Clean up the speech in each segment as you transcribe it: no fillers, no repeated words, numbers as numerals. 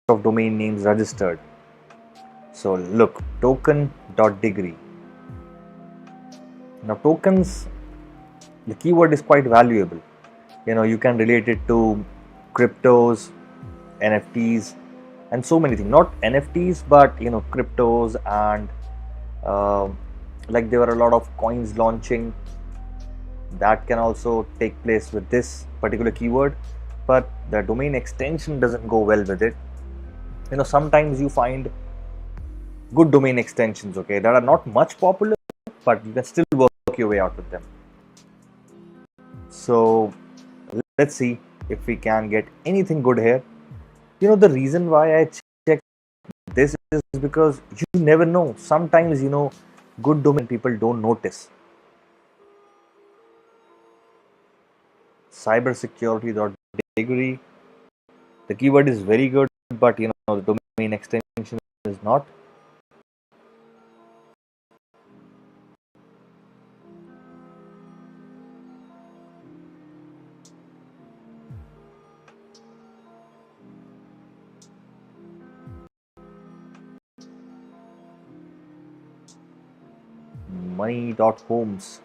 of domain names registered. So look, token.degree. Now tokens, the keyword is quite valuable. You can relate it to cryptos, NFTs, and so many things. Not NFTs, but cryptos, and like there were a lot of coins launching. That can also take place with this particular keyword, but the domain extension doesn't go well with it. Sometimes you find good domain extensions, okay, that are not much popular, but you can still work your way out with them. So let's see if we can get anything good here. The reason why I check this is because you never know. Sometimes good domain people don't notice. Cybersecurity.degree. The keyword is very good, but the domain extension is not. Money.homes.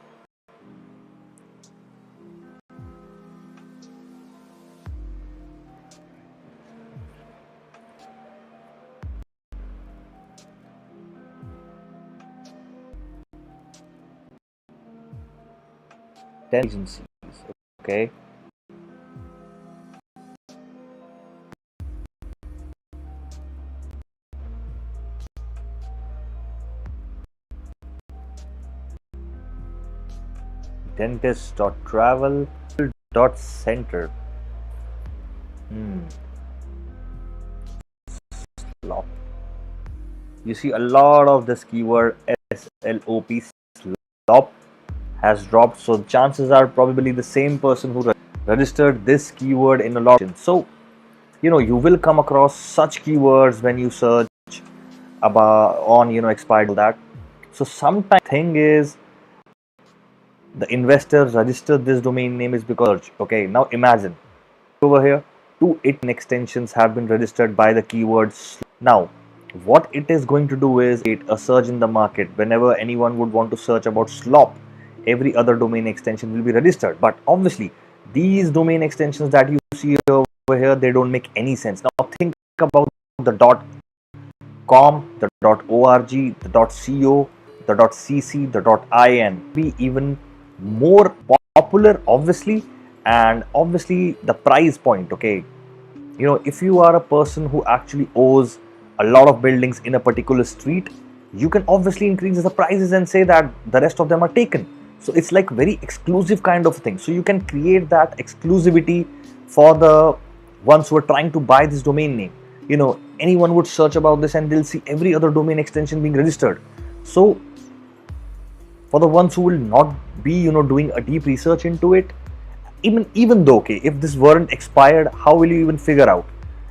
Agencies, okay. Dentist.travel.center. Slop. You see a lot of this keyword SLOP, slop, has dropped. So chances are probably the same person who registered this keyword in a lot. So you will come across such keywords when you search about on expired that. So sometimes thing is the investors registered this domain name is because, okay, now imagine over here 2 extensions have been registered by the keywords. Now what it is going to do is create a surge in the market. Whenever anyone would want to search about slop, every other domain extension will be registered. But obviously these domain extensions that you see over here, they don't make any sense. Now think about the .com, the .org, the .co, the .cc, the .in. Be even more popular, obviously, and obviously the price point, okay. If you are a person who actually owes a lot of buildings in a particular street, you can obviously increase the prices and say that the rest of them are taken. So it's like very exclusive kind of thing. So you can create that exclusivity for the ones who are trying to buy this domain name. Anyone would search about this and they'll see every other domain extension being registered. So for the ones who will not be doing a deep research into it, even though, okay, if this weren't expired, how will you even figure out?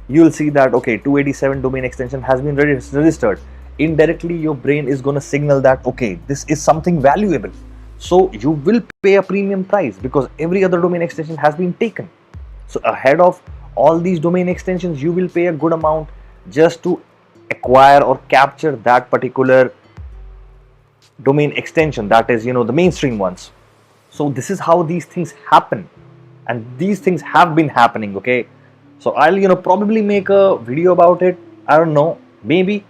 You'll see that, okay, 287 domain extension has been registered. Indirectly your brain is going to signal that, okay, this is something valuable. So you will pay a premium price because every other domain extension has been taken. So ahead of all these domain extensions, you will pay a good amount just to acquire or capture that particular domain extension, that is the mainstream ones. So this is how these things happen, and these things have been happening, okay. So I'll probably make a video about it. I don't know, maybe,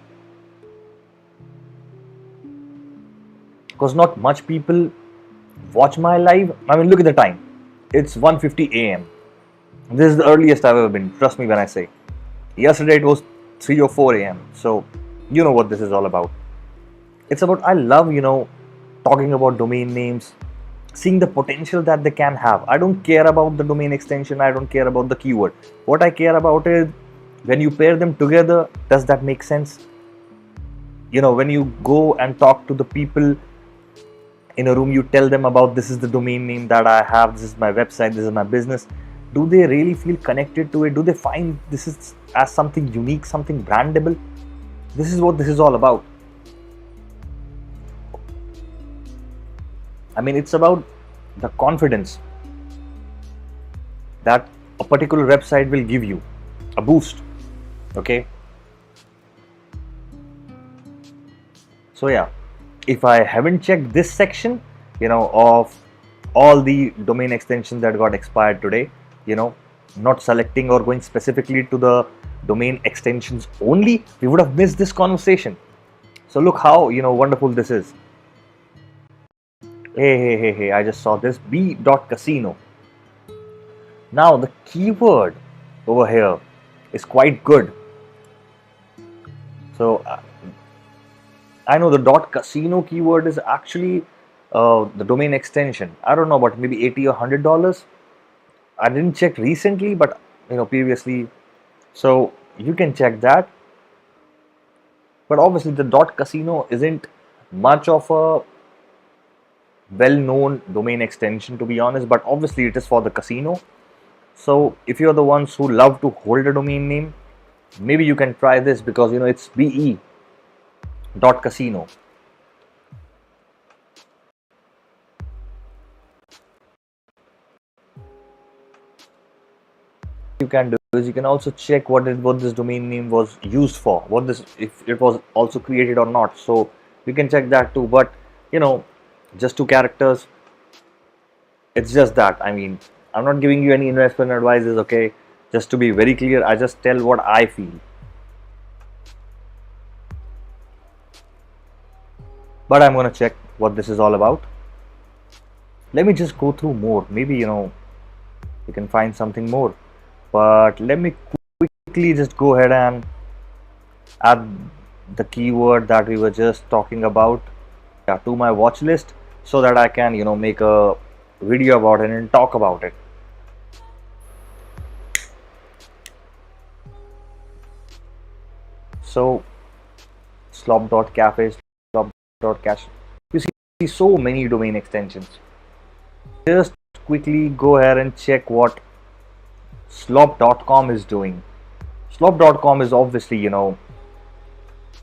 because not much people watch my live. I mean, look at the time, it's 1:50 a.m. This is the earliest I've ever been, trust me when I say. Yesterday it was 3 or 4 a.m. So you know what this is all about. It's about, I love talking about domain names, seeing the potential that they can have. I don't care about the domain extension, I don't care about the keyword. What I care about is when you pair them together, does that make sense? When you go and talk to the people in a room, you tell them about, this is the domain name that I have, this is my website, this is my business. Do they really feel connected to it? Do they find this is as something unique, something brandable? This is what this is all about. I mean, it's about the confidence that a particular website will give you, a boost. Okay, so yeah, if I haven't checked this section, of all the domain extensions that got expired today, you know, not selecting or going specifically to the domain extensions only, we would have missed this conversation. So look how, wonderful this is. Hey, I just saw this b.casino. Now the keyword over here is quite good. So I know the .casino keyword is actually the domain extension. I don't know about maybe 80 or $100. I didn't check recently, but previously. So you can check that. But obviously the .casino isn't much of a well-known domain extension, to be honest. But obviously it is for the casino. So if you're the ones who love to hold a domain name, maybe you can try this because it's be.casino. You can do is you can also check what this domain name was used for, what this if it was also created or not. So you can check that too. But just 2 characters. It's just that. I mean, I'm not giving you any investment advices. Okay, just to be very clear, I just tell what I feel. But I'm gonna check what this is all about. Let me just go through more. Maybe you can find something more. But let me quickly just go ahead and add the keyword that we were just talking about, yeah, to my watch list so that I can make a video about it and talk about it. So slop.cafe, slop.cache, you see so many domain extensions. Just quickly go ahead and check what slop.com is doing. Slop.com is obviously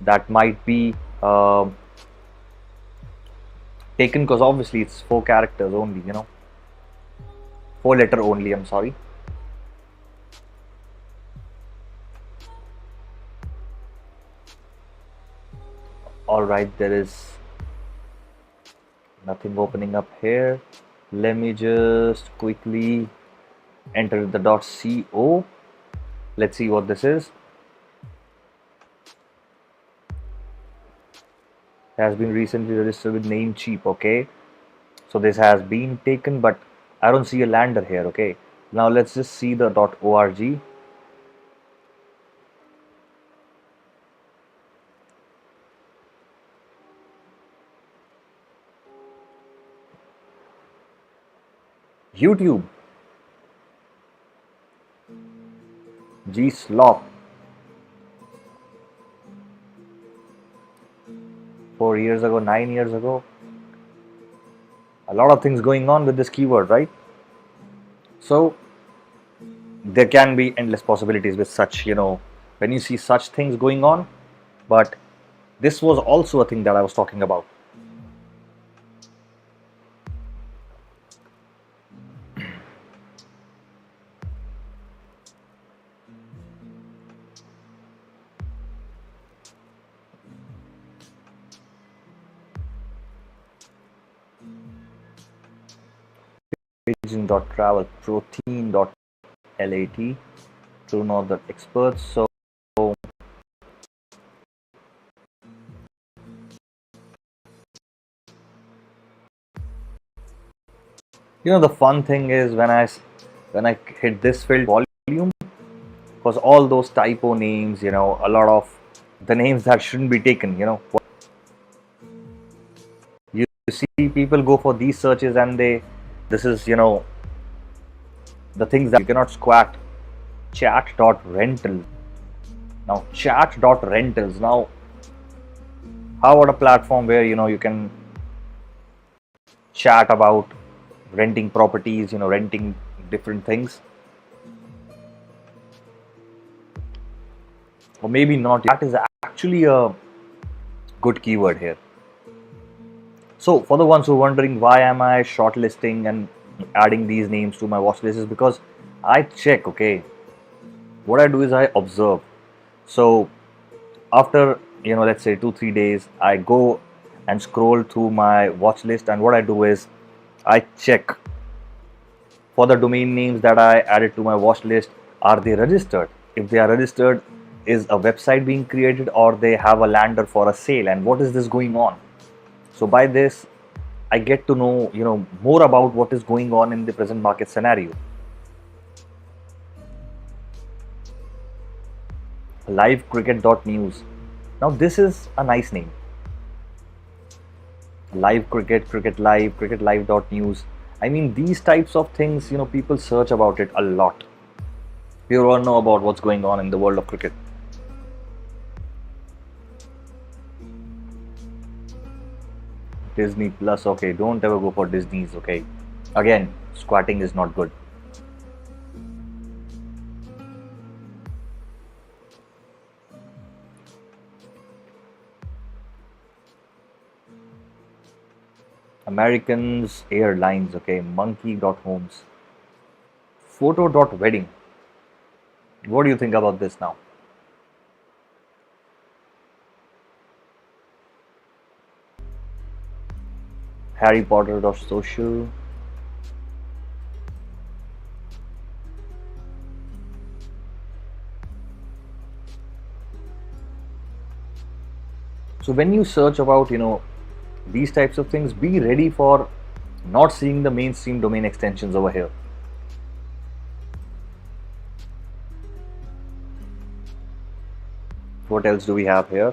that might be taken because obviously it's 4 characters only, 4 letter only, I'm sorry. Alright, there is nothing opening up here. Let me just quickly enter the .co. Let's see what this is. Has been recently registered with Namecheap. Okay, so this has been taken, but I don't see a lander here. Okay, now let's just see the .org. YouTube, G-slop, 4 years ago, 9 years ago. A lot of things going on with this keyword, right? So there can be endless possibilities with such, when you see such things going on. But this was also a thing that I was talking about. Pigeon.travel, protein.lat, true northern experts. So the fun thing is when I hit this field volume, because all those typo names, a lot of the names that shouldn't be taken, you see people go for these searches and this is the things that you cannot squat. Chat.rental. Now chat.rentals. Now how about a platform where you can chat about renting properties, renting different things, or maybe not. That is actually a good keyword here. So for the ones who are wondering why am I shortlisting and adding these names to my watch list, is because I check. Okay, what I do is I observe So after, let's say 2 3 days, I go and scroll through my watch list, and what I do is I check for the domain names that I added to my watch list. Are they registered? If they are registered, is a website being created, or they have a lander for a sale, and what is this going on? So by this, I get to know, more about what is going on in the present market scenario. Livecricket.news. Now this is a nice name. Live cricket, cricket live.news. I mean, these types of things, people search about it a lot. You all know about what's going on in the world of cricket. Disney Plus, okay, don't ever go for Disney's, okay. Again, squatting is not good. Americans Airlines, okay, monkey.homes. Photo.wedding. What do you think about this now? Harry Potter.social. So when you search about, these types of things, be ready for not seeing the mainstream domain extensions over here. What else do we have here?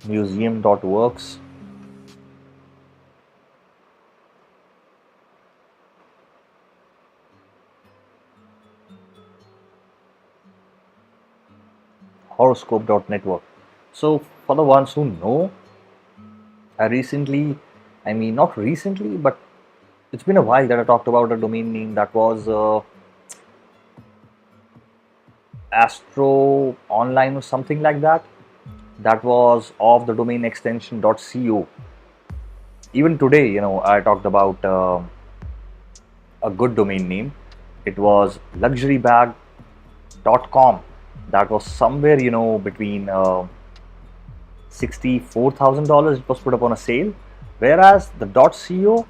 Museum.works. Horoscope.network. So for the ones who know, I mean, not recently, but it's been a while that I talked about a domain name that was Astro Online or something like that. That was of the domain extension .co. Even today, I talked about a good domain name. It was luxurybag.com. That was somewhere, between $64,000. It was put up on a sale, whereas the .co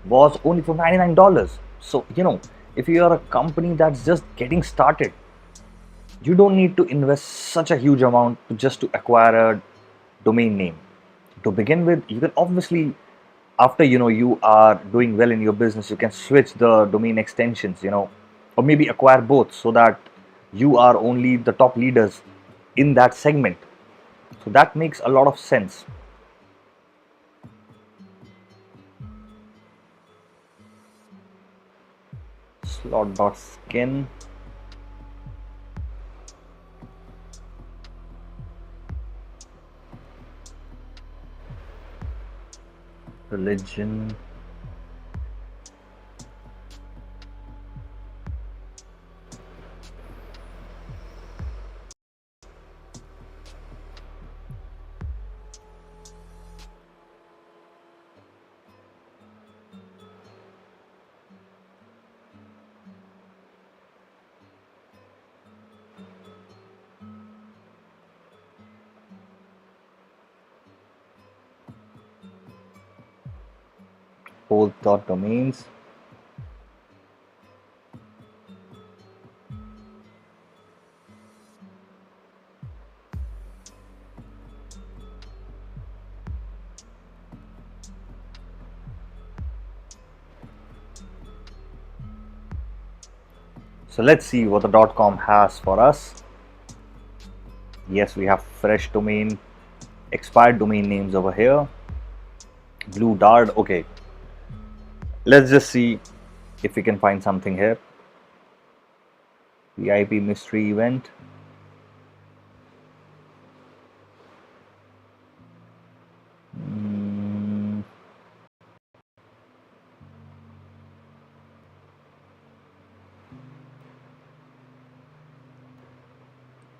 was only for $99. So, if you are a company that's just getting started, you don't need to invest such a huge amount just to acquire a domain name. To begin with, you can obviously, after you are doing well in your business, you can switch the domain extensions, or maybe acquire both, so that you are only the top leaders in that segment. So that makes a lot of sense. Slot.skin. Religion. Both.domains. So let's see what the .com has for us. Yes, we have fresh domain, expired domain names over here. Blue Dart. Okay, let's just see if we can find something here. VIP mystery event.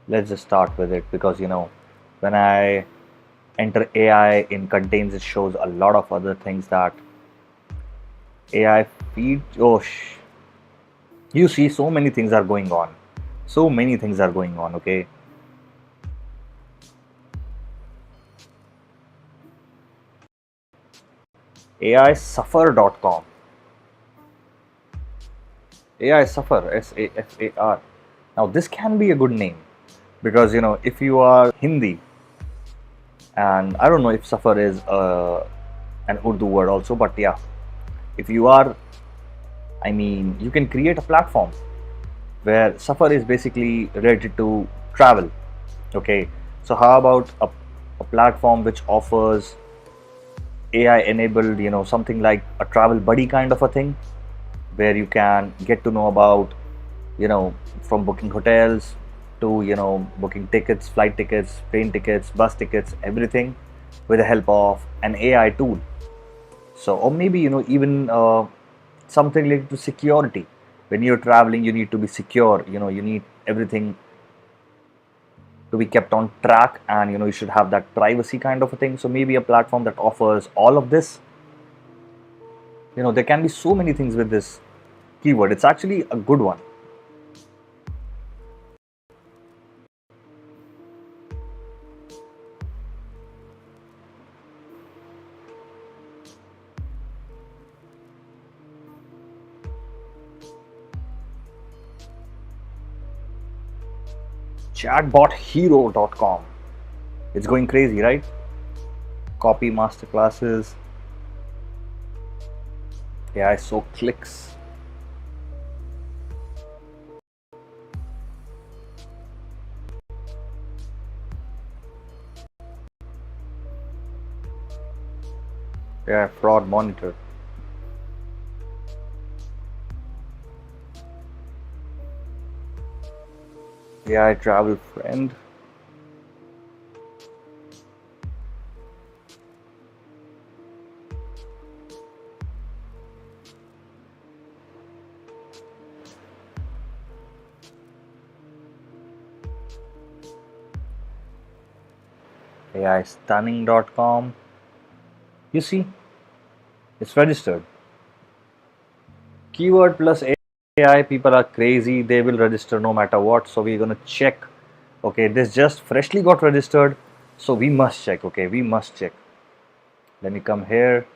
Let's just start with it, because when I enter AI in contains, it shows a lot of other things that AI feed. Oh, you see, so many things are going on. So many things are going on. Okay, AIsuffer.com. AI suffer, SAFAR. Now this can be a good name because if you are Hindi, and I don't know if suffer is an Urdu word also, but yeah, if you are, I mean, you can create a platform where suffer is basically related to travel. Okay, so how about a platform which offers AI enabled, something like a travel buddy kind of a thing, where you can get to know about, you know, from booking hotels to, booking tickets, flight tickets, plane tickets, bus tickets, everything with the help of an AI tool. So, or maybe, even something related to security. When you're traveling, you need to be secure, you need everything to be kept on track, and you should have that privacy kind of a thing. So maybe a platform that offers all of this. There can be so many things with this keyword. It's actually a good one. Chatbothero.com. It's going crazy, right? Copy masterclasses. AI so clicks. AI fraud monitor. AI travel friend. AI stunning.com. You see, it's registered. Keyword plus AI, people are crazy. They will register no matter what. So we're gonna check. Okay, this just freshly got registered. So we must check. Okay, we must check. Let me come here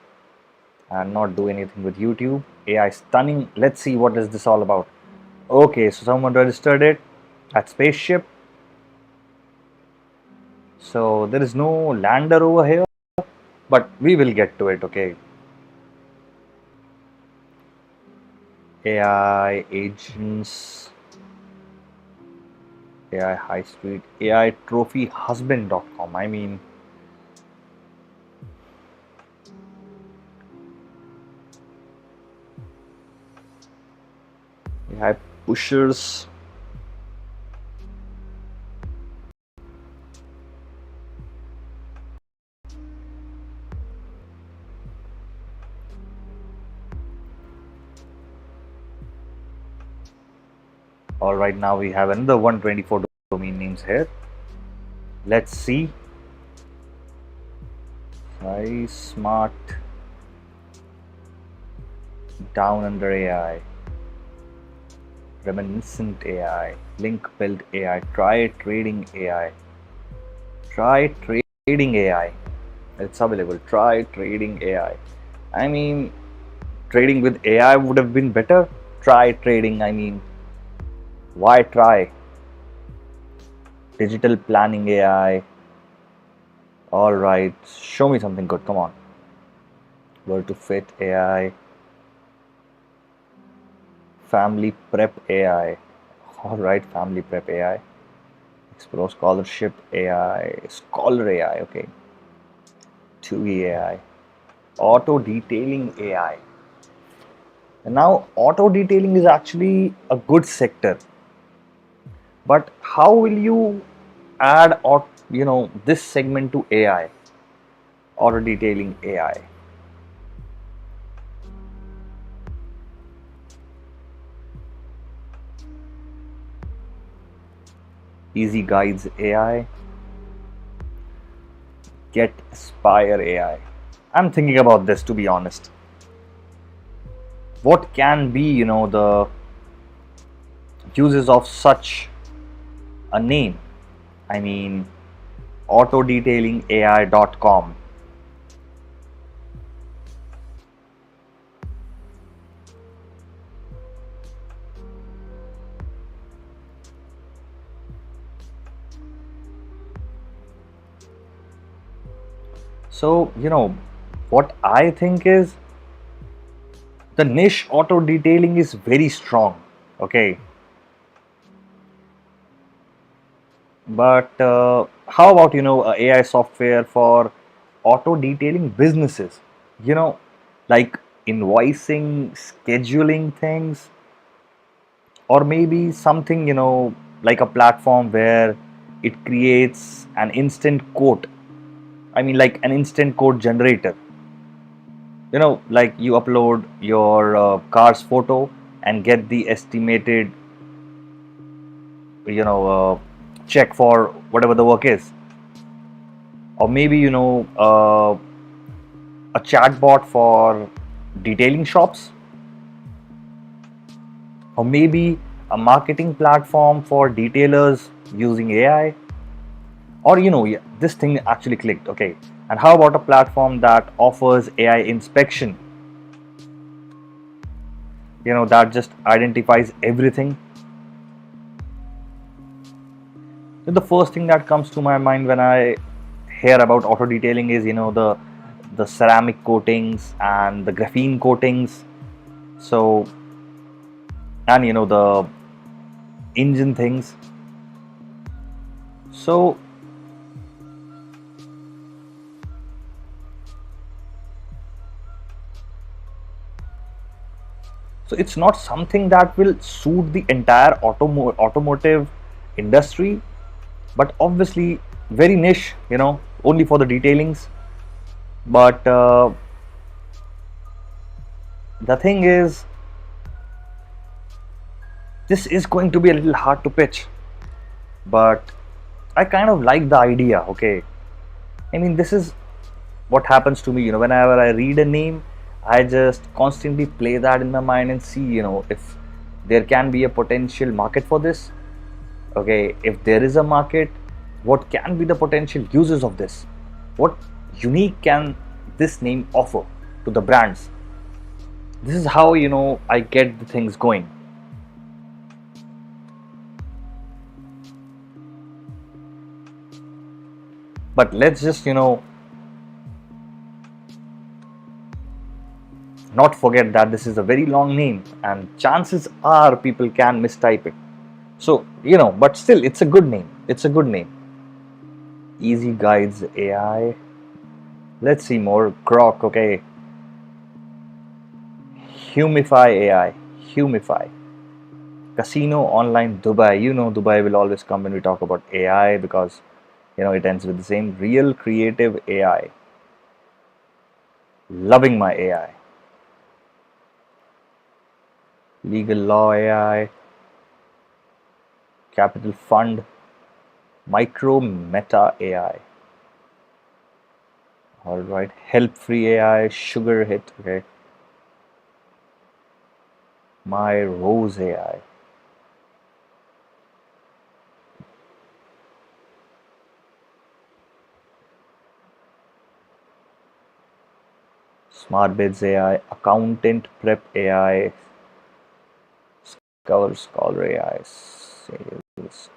and not do anything with YouTube. AI stunning. Let's see what is this all about. Okay, so someone registered it at spaceship. So there is no lander over here, but we will get to it. Okay. AI agents, AI high street, AI trophyhusband.com. I mean, AI pushers. All right, now we have another 124 domain names here. Let's see. Nice, smart, down under AI, reminiscent AI, link build AI, try trading AI, try trading AI. It's available. Try trading AI. I mean, trading with AI would have been better. Try trading. I mean, why try? Digital planning AI. All right, show me something good. Come on. Where to fit AI. Family prep AI. All right, family prep AI. Explore scholarship AI. Scholar AI. Okay. 2E AI. Auto detailing AI. And now, auto detailing is actually a good sector. But how will you add or this segment to AI? Auto detailing AI. Easy guides AI. Get Aspire AI. I'm thinking about this, to be honest. What can be, the uses of such a name? I mean, autodetailingai.com. So, what I think is the niche auto detailing is very strong. Okay. But how about, AI software for auto detailing businesses? You know, like invoicing, scheduling things, or maybe something, like a platform where it creates an instant quote. I mean, like an instant quote generator. Like you upload your car's photo and get the estimated, check for whatever the work is. Or maybe, a chatbot for detailing shops, or maybe a marketing platform for detailers using AI. Or, yeah, this thing actually clicked. Okay. And how about a platform that offers AI inspection, that just identifies everything? The first thing that comes to my mind when I hear about auto detailing is, the ceramic coatings and the graphene coatings. So, and the engine things. So so it's not something that will suit the entire automotive industry, but obviously very niche, only for the detailings. But the thing is, this is going to be a little hard to pitch, but I kind of like the idea. Okay. I mean, this is what happens to me, whenever I read a name, I just constantly play that in my mind and see, if there can be a potential market for this. Okay, if there is a market, what can be the potential uses of this? What unique can this name offer to the brands? This is how, I get the things going. But let's just, not forget that this is a very long name and chances are people can mistype it. So, but still, it's a good name. It's a good name. Easy Guides AI. Let's see more. Croc, okay. Humify AI. Humify. Casino Online Dubai. Dubai will always come when we talk about AI because, it ends with the same. Real Creative AI. Loving my AI. Legal Law AI. Capital Fund. Micro Meta AI. All right. Help Free AI. Sugar Hit. Okay. My Rose AI. Smart Bids AI, Accountant Prep AI, Cover Scholar AI, Sales.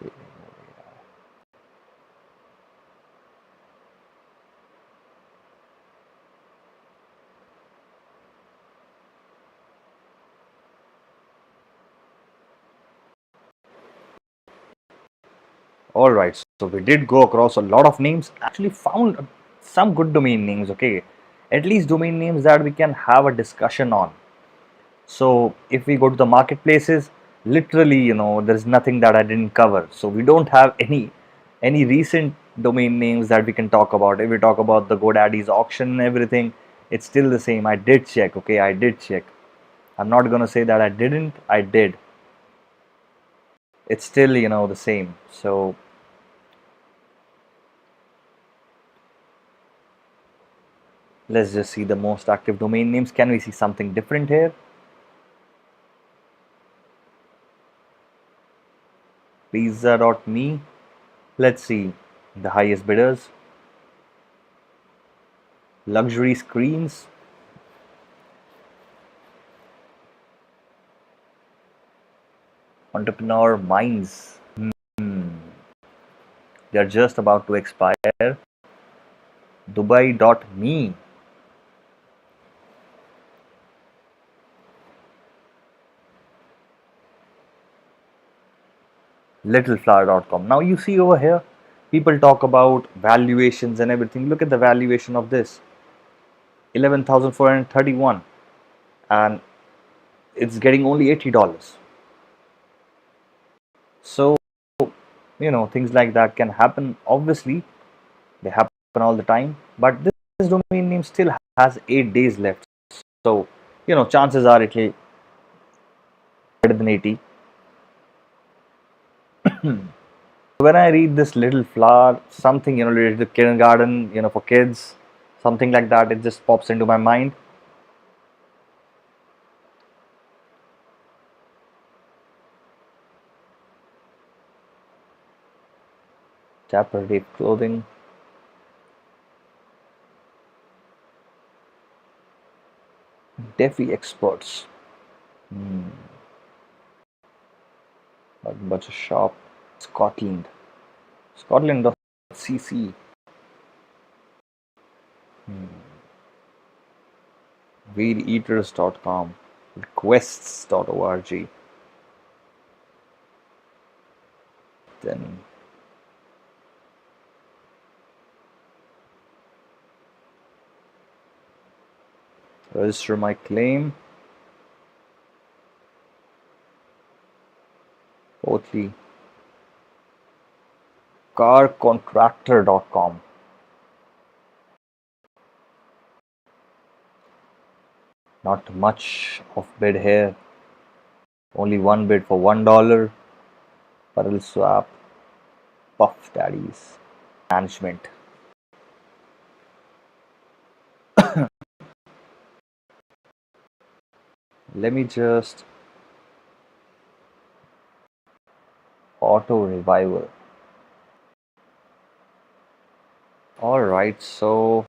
All right, so we did go across a lot of names. Actually, found some good domain names. Okay, at least domain names that we can have a discussion on. So if we go to the marketplaces, literally, there's nothing that I didn't cover. So we don't have any recent domain names that we can talk about. If we talk about the Godaddy's auction and everything, it's still the same. I did check. Okay, I did check. I'm not gonna say that I didn't. I did. It's still, the same. So Let's just see the most active domain names. Can we see something different here? Pizza.me. Let's see the highest bidders. Luxury screens. Entrepreneur minds. They're just about to expire. Dubai.me. Littleflower.com. Now you see over here, people talk about valuations and everything. Look at the valuation of this, 11,431, and it's getting only $80. So things like that can happen. Obviously, they happen all the time. But this domain name still has 8 days left. So chances are it'll better than 80. When I read this little flower, something related to kindergarten, for kids, something like that, it just pops into my mind. Chapter Dave clothing. Defi experts. Butcher shop. Scotland. Scotland.cc. Weedeaters.com. Requests.org. Then register my claim. Fourthly, carcontractor.com. Not much of bid here. Only one bid for $1. Pearl swap. Puff daddies. Management. Let me just auto revival. Alright, so